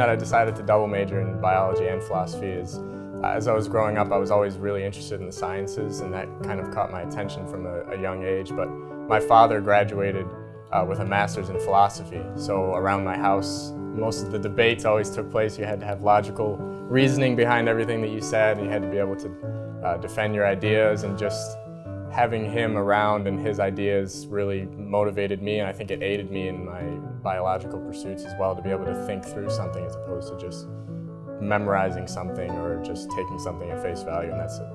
that I decided to double major in biology and philosophy is, as I was growing up, I was always really interested in the sciences, and that kind of caught my attention from a young age. But my father graduated with a master's in philosophy, so around my house, most of the debates always took place. You had to have logical reasoning behind everything that you said, and you had to be able to defend your ideas, and just having him around and his ideas really motivated me, and I think it aided me in my biological pursuits as well, to be able to think through something as opposed to just memorizing something or just taking something at face value, and that's a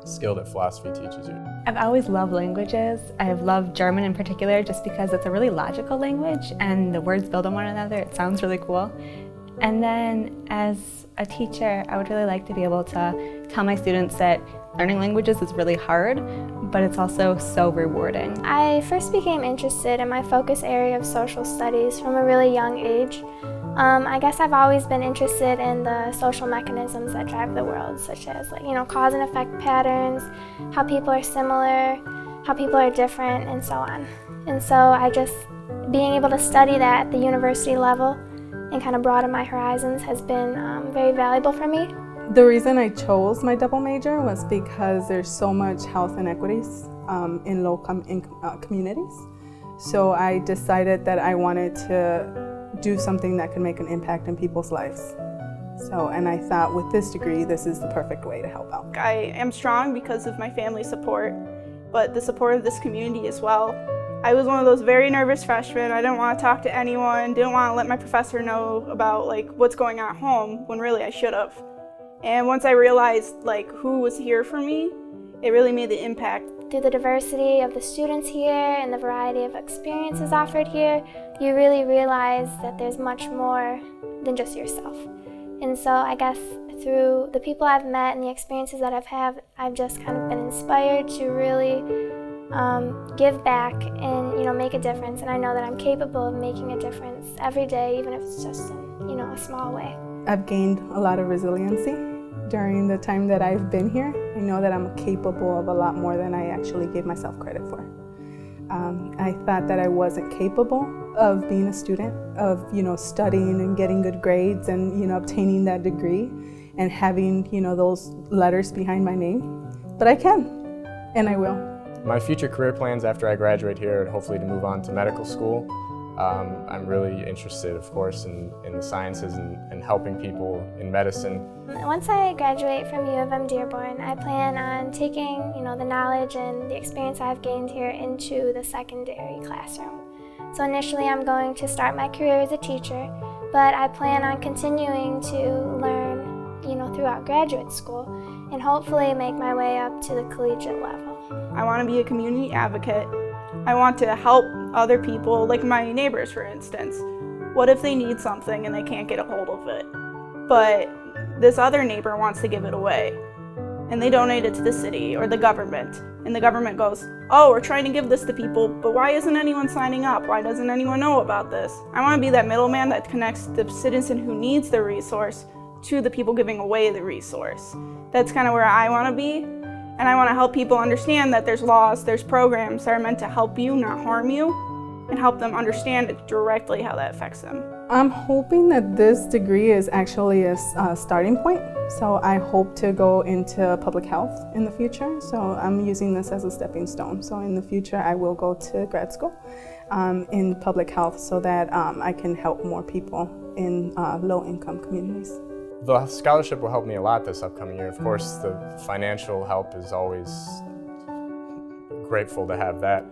skill that philosophy teaches you. I've always loved languages. I've loved German in particular just because it's a really logical language and the words build on one another. It sounds really cool. And then as a teacher, I would really like to be able to tell my students that learning languages is really hard, but it's also so rewarding. I first became interested in my focus area of social studies from a really young age. I guess I've always been interested in the social mechanisms that drive the world, such as cause and effect patterns, how people are similar, how people are different, and so on. And so being able to study that at the university level and kind of broaden my horizons has been very valuable for me. The reason I chose my double major was because there's so much health inequities in low-income communities. So I decided that I wanted to do something that could make an impact in people's lives. And I thought with this degree, this is the perfect way to help out. I am strong because of my family support, but the support of this community as well. I was one of those very nervous freshmen. I didn't want to talk to anyone, didn't want to let my professor know about what's going on at home, when really I should have. And once I realized who was here for me, it really made the impact. Through the diversity of the students here and the variety of experiences offered here, you really realize that there's much more than just yourself. And so I guess through the people I've met and the experiences that I've had, I've just kind of been inspired to really give back and make a difference. And I know that I'm capable of making a difference every day, even if it's just in a small way. I've gained a lot of resiliency during the time that I've been here. I know that I'm capable of a lot more than I actually gave myself credit for. I thought that I wasn't capable of being a student, of studying and getting good grades and obtaining that degree and having those letters behind my name. But I can, and I will. My future career plans after I graduate here are hopefully to move on to medical school. I'm really interested, of course, in the sciences and helping people in medicine. Once I graduate from UM-Dearborn, I plan on taking the knowledge and the experience I've gained here into the secondary classroom. So initially I'm going to start my career as a teacher, but I plan on continuing to learn throughout graduate school and hopefully make my way up to the collegiate level. I want to be a community advocate. I want to help other people, like my neighbors, for instance. What if they need something and they can't get a hold of it? But this other neighbor wants to give it away, and they donate it to the city or the government, and the government goes, oh, we're trying to give this to people, but why isn't anyone signing up? Why doesn't anyone know about this? I want to be that middleman that connects the citizen who needs the resource to the people giving away the resource. That's kind of where I want to be. And I want to help people understand that there's laws, there's programs that are meant to help you, not harm you, and help them understand directly how that affects them. I'm hoping that this degree is actually a starting point. So I hope to go into public health in the future. So I'm using this as a stepping stone. So in the future, I will go to grad school in public health so that I can help more people in low-income communities. The scholarship will help me a lot this upcoming year. Of course, the financial help is always grateful to have that.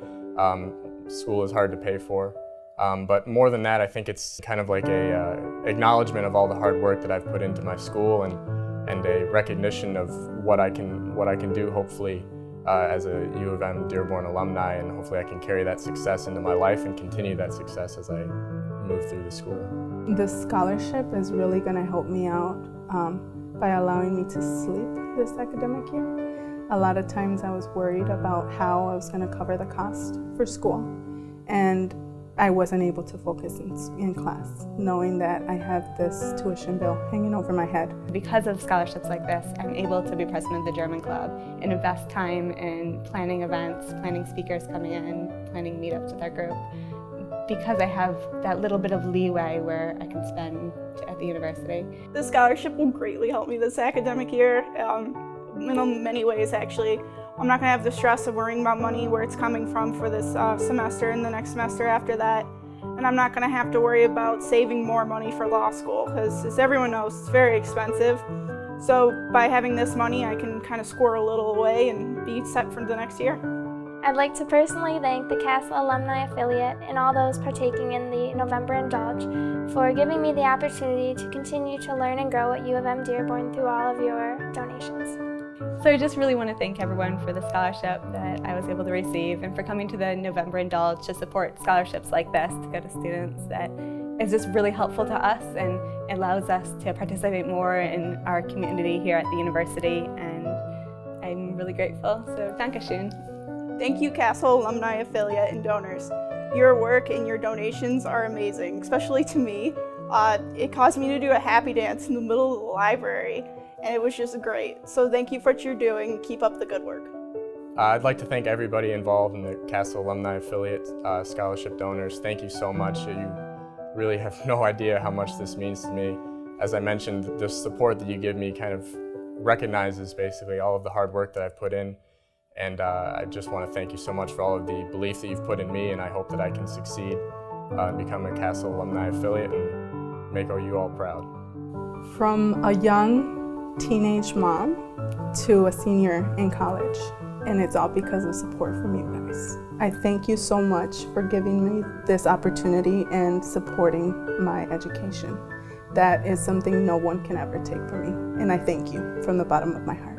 School is hard to pay for. But more than that, I think it's kind of like a acknowledgement of all the hard work that I've put into my school and a recognition of what I can do, hopefully, as a UM-Dearborn alumni, and hopefully I can carry that success into my life and continue that success as I move through the school. This scholarship is really going to help me out by allowing me to sleep this academic year. A lot of times I was worried about how I was going to cover the cost for school, and I wasn't able to focus in class, knowing that I have this tuition bill hanging over my head. Because of scholarships like this, I'm able to be president of the German Club and invest time in planning events, planning speakers coming in, planning meetups with our group. because I have that little bit of leeway where I can spend at the university. This scholarship will greatly help me this academic year, in many ways actually. I'm not going to have the stress of worrying about money, where it's coming from for this semester and the next semester after that. And I'm not going to have to worry about saving more money for law school, because as everyone knows, it's very expensive. So by having this money, I can kind of squirrel a little away and be set for the next year. I'd like to personally thank the CASL Alumni Affiliate and all those partaking in the November Indulge for giving me the opportunity to continue to learn and grow at U of M-Dearborn through all of your donations. So I just really want to thank everyone for the scholarship that I was able to receive and for coming to the November Indulge to support scholarships like this to go to students. That is just really helpful to us and allows us to participate more in our community here at the university, and I'm really grateful. So Dankeschön. Thank you, CASL Alumni Affiliate and donors. Your work and your donations are amazing, especially to me. It caused me to do a happy dance in the middle of the library, and it was just great. So thank you for what you're doing. Keep up the good work. I'd like to thank everybody involved in the CASL Alumni Affiliate scholarship donors. Thank you so much. You really have no idea how much this means to me. As I mentioned, the support that you give me kind of recognizes basically all of the hard work that I've put in. And I just want to thank you so much for all of the belief that you've put in me, and I hope that I can succeed and become a CASL Alumni Affiliate and make OU all proud. From a young teenage mom to a senior in college, and it's all because of support from you guys. I thank you so much for giving me this opportunity and supporting my education. That is something no one can ever take from me, and I thank you from the bottom of my heart.